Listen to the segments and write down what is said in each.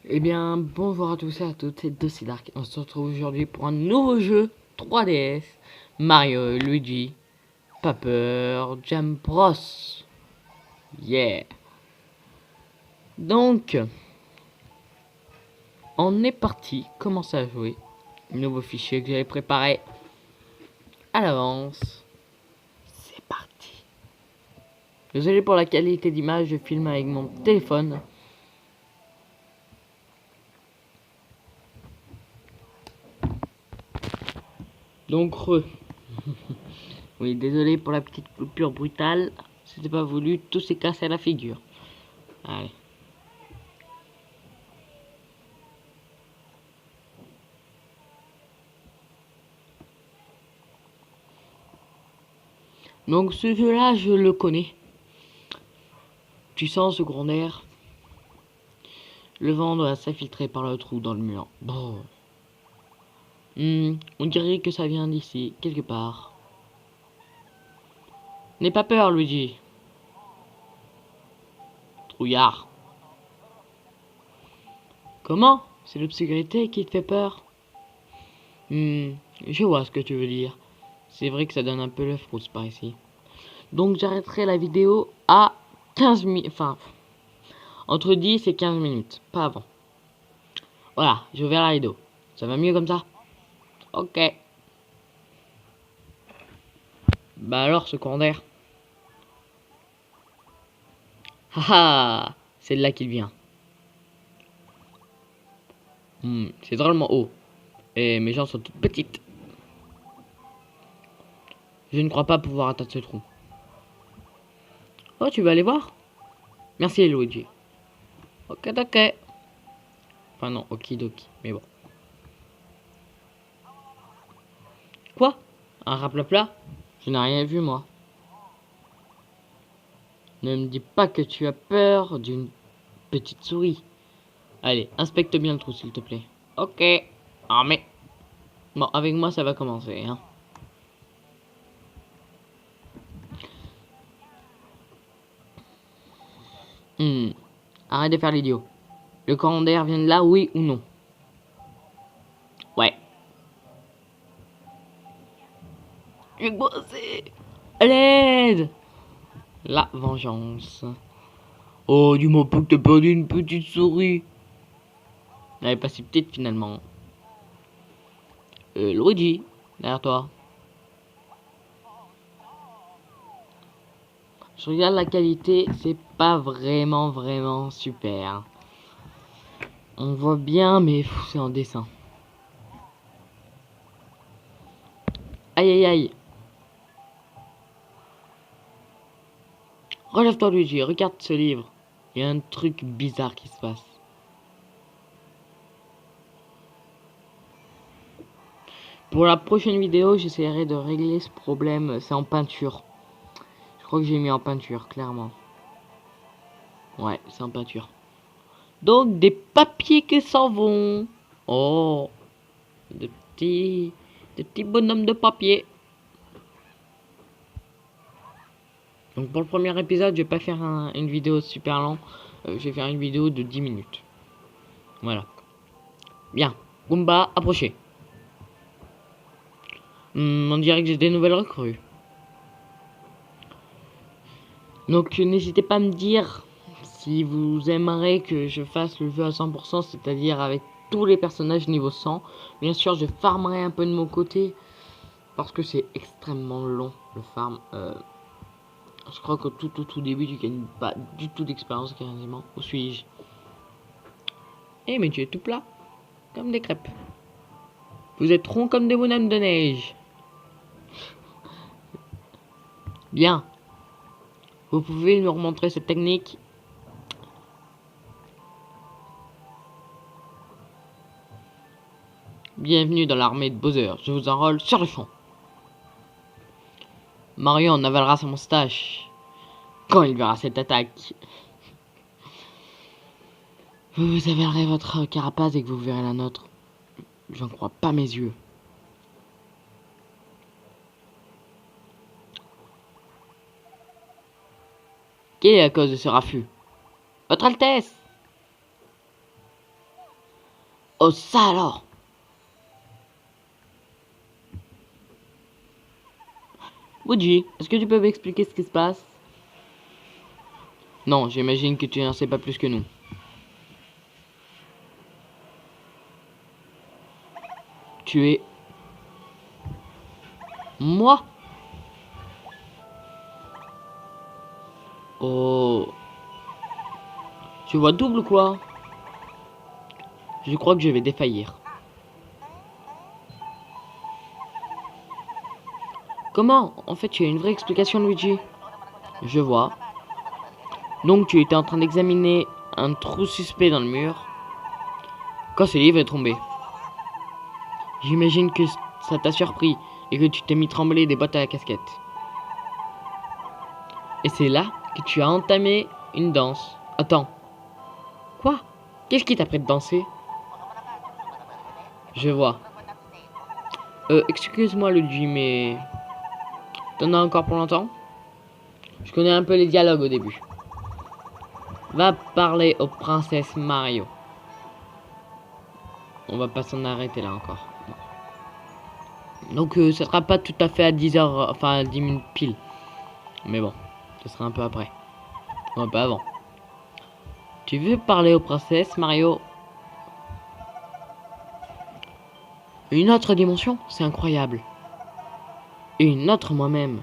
Eh bien, bonjour à tous et à toutes, c'est Dossi Dark. On se retrouve aujourd'hui pour un nouveau jeu 3DS. Mario et Luigi. Pas peur, Jam Bros. Yeah. Donc, on est parti, commencer à jouer. Nouveau fichier que j'avais préparé à l'avance. C'est parti. Désolé pour la qualité d'image, je filme avec mon téléphone. Donc, oui, désolé pour la petite coupure brutale. C'était pas voulu, tout s'est cassé à la figure. Allez. Donc ce jeu-là, je le connais. Puissance secondaire. Le vent doit s'infiltrer par le trou dans le mur. Bon. On dirait que ça vient d'ici, quelque part. N'aie pas peur, Luigi. Trouillard. Comment? C'est l'obscurité qui te fait peur? Je vois ce que tu veux dire. C'est vrai que ça donne un peu le frousse par ici. Donc j'arrêterai la vidéo à 15 minutes. Enfin, entre 10 et 15 minutes. Pas avant. Voilà, j'ai ouvert la vidéo. Ça va mieux comme ça? Ok. Bah alors, secondaire. Haha, c'est de là qu'il vient. C'est drôlement haut. Et mes jambes sont toutes petites. Je ne crois pas pouvoir atteindre ce trou. Oh, tu vas aller voir? Merci, Luigi. Ok, ok. Enfin non, okidoki, mais bon. Quoi? Un raplapla? Je n'ai rien vu, moi. Ne me dis pas que tu as peur d'une petite souris. Allez, inspecte bien le trou, s'il te plaît. Ok. Ah, mais... Bon, avec moi, ça va commencer, hein. Arrête de faire l'idiot. Le courant d'air vient de là, oui ou non? Ouais. J'ai bossé. À l'aide. La vengeance. Oh, dis-moi pas que t'as perdu une petite souris. Elle est pas si petite finalement. Luigi, derrière toi. Je regarde la qualité, c'est pas vraiment super. On voit bien, mais c'est en dessin. Aïe aïe aïe. Relève-toi Luigi, regarde ce livre. Il y a un truc bizarre qui se passe. Pour la prochaine vidéo, j'essaierai de régler ce problème. C'est en peinture. Je crois que j'ai mis en peinture, clairement. Ouais, c'est en peinture. Donc, des papiers qui s'en vont. Oh, de petits bonhommes de papier. Donc, pour le premier épisode, je vais pas faire une vidéo super longue. Je vais faire une vidéo de 10 minutes. Voilà. Bien. Goomba, approchez. On dirait que j'ai des nouvelles recrues. Donc, n'hésitez pas à me dire si vous aimeriez que je fasse le jeu à 100%, c'est-à-dire avec tous les personnages niveau 100. Bien sûr, je farmerai un peu de mon côté, parce que c'est extrêmement long, le farm. Je crois que tout au tout début, tu gagnes pas du tout d'expérience quasiment. Où suis-je? Eh, mais tu es tout plat, comme des crêpes. Vous êtes ronds comme des bonhommes de neige. Bien. Vous pouvez nous remontrer cette technique? Bienvenue dans l'armée de Bowser. Je vous enrôle sur le champ. Mario en avalera sa moustache quand il verra cette attaque. Vous avalerez votre carapace et que vous verrez la nôtre. J'en crois pas mes yeux. Quelle est la cause de ce raffut? Votre Altesse! Oh, ça alors! Woody, est-ce que tu peux m'expliquer ce qui se passe? Non, j'imagine que tu n'en sais pas plus que nous. Tu es... Moi? Oh... Tu vois double ou quoi? Je crois que je vais défaillir. Comment? En fait, tu as une vraie explication, Luigi. Je vois. Donc, tu étais en train d'examiner un trou suspect dans le mur quand ce livre est tombé. J'imagine que ça t'a surpris et que tu t'es mis trembler des bottes à la casquette. Et c'est là que tu as entamé une danse. Attends. Quoi? Qu'est-ce qui t'a pris de danser? Je vois. Excuse-moi, Luigi, mais... T'en as encore pour longtemps? Je connais un peu les dialogues au début. Va parler aux princesses Mario. On va pas s'en arrêter là encore. Donc ça sera pas tout à fait à 10h, enfin à 10 minutes pile. Mais bon, ce sera un peu après. Un peu avant. Tu veux parler aux princesses, Mario? Une autre dimension? C'est incroyable. Et une autre moi-même.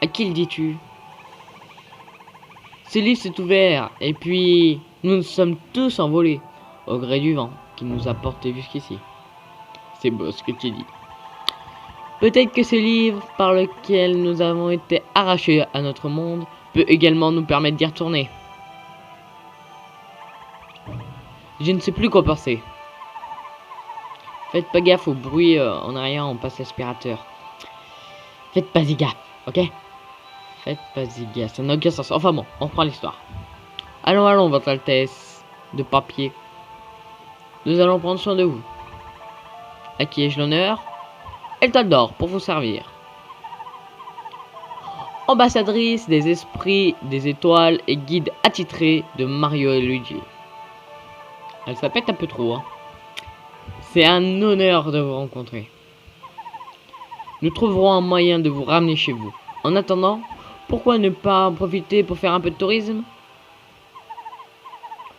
À qui le dis-tu? Ce livre s'est ouvert, et puis nous nous sommes tous envolés, au gré du vent qui nous a portés jusqu'ici. C'est beau ce que tu dis. Peut-être que ce livre par lequel nous avons été arrachés à notre monde peut également nous permettre d'y retourner. Je ne sais plus quoi penser. Faites pas gaffe au bruit en arrière, on passe l'aspirateur. Faites pas y gaffe, ok? Faites pas y gaffe, ça n'a aucun sens. Enfin bon, on reprend l'histoire. Allons, allons, votre Altesse de papier. Nous allons prendre soin de vous. À qui ai-je l'honneur? Eltaldor, pour vous servir. Ambassadrice des esprits, des étoiles et guide attitré de Mario et Luigi. Elle s'appelle un peu trop, hein. C'est un honneur de vous rencontrer. Nous trouverons un moyen de vous ramener chez vous. En attendant, pourquoi ne pas en profiter pour faire un peu de tourisme?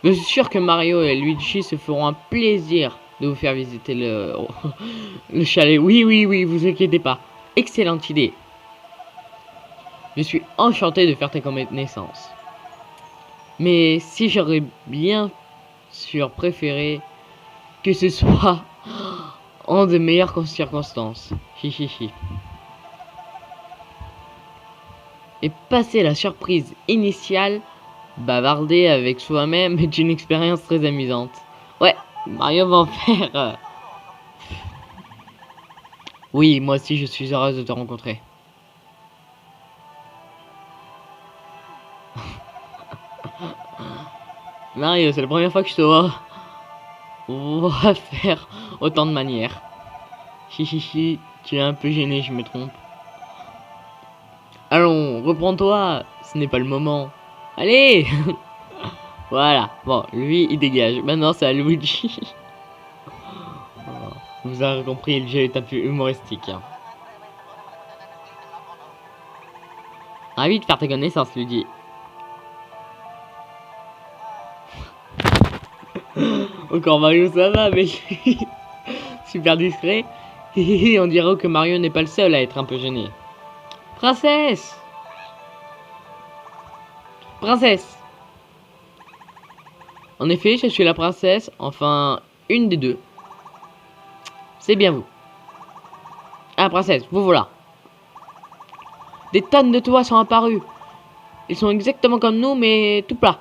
Je suis sûr que Mario et Luigi se feront un plaisir de vous faire visiter le chalet. Oui, oui, oui, vous inquiétez pas. Excellente idée. Je suis enchanté de faire ta connaissance. Mais si j'aurais bien sûr préféré que ce soit en de meilleures circonstances. Hihihi. Et passer la surprise initiale, bavarder avec soi-même est une expérience très amusante. Ouais, Mario va en faire. Oui, moi aussi je suis heureuse de te rencontrer. Mario, c'est la première fois que je te vois. On va faire autant de manières. Chichichi, tu es un peu gêné, je me trompe. Allons, reprends-toi, ce n'est pas le moment. Allez. Voilà, bon, lui il dégage. Maintenant c'est à Luigi. Vous avez compris, le jeu est un peu humoristique. Hein. Ravi de faire ta connaissance, Luigi. Encore Mario ça va, mais super discret. On dirait que Mario n'est pas le seul à être un peu gêné. Princesse! Princesse! En effet, je suis la princesse, enfin, une des deux. C'est bien vous. Ah, princesse, vous voilà. Des tonnes de toits sont apparus. Ils sont exactement comme nous, mais tout plats.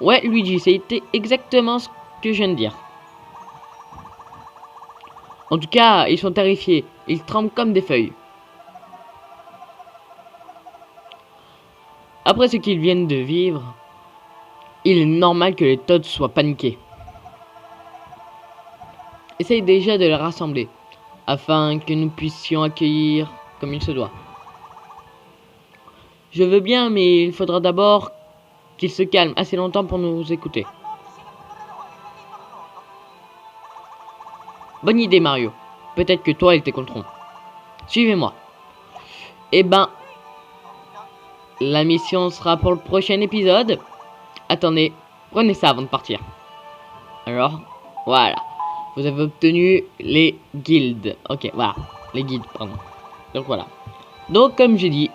Ouais, Luigi, c'était exactement ce que je viens de dire. En tout cas, ils sont terrifiés. Ils tremblent comme des feuilles. Après ce qu'ils viennent de vivre, il est normal que les Toads soient paniqués. Essaye déjà de les rassembler, afin que nous puissions accueillir comme il se doit. Je veux bien, mais il faudra d'abord qu'il se calme assez longtemps pour nous écouter. Bonne idée, Mario. Peut-être que toi, ils t'écouteront. Suivez-moi. Eh ben, la mission sera pour le prochain épisode. Attendez, prenez ça avant de partir. Alors, voilà. Vous avez obtenu les guildes. Ok, voilà. Les guides, pardon. Donc voilà. Donc, comme j'ai dit,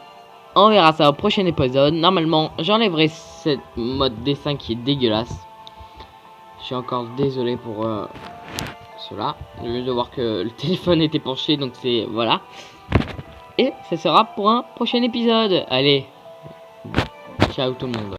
on verra ça au prochain épisode. Normalement, j'enlèverai cette mode dessin qui est dégueulasse. Je suis encore désolé pour cela. Je viens de voir que le téléphone était penché, donc c'est... Voilà. Et ça sera pour un prochain épisode. Allez. Ciao tout le monde.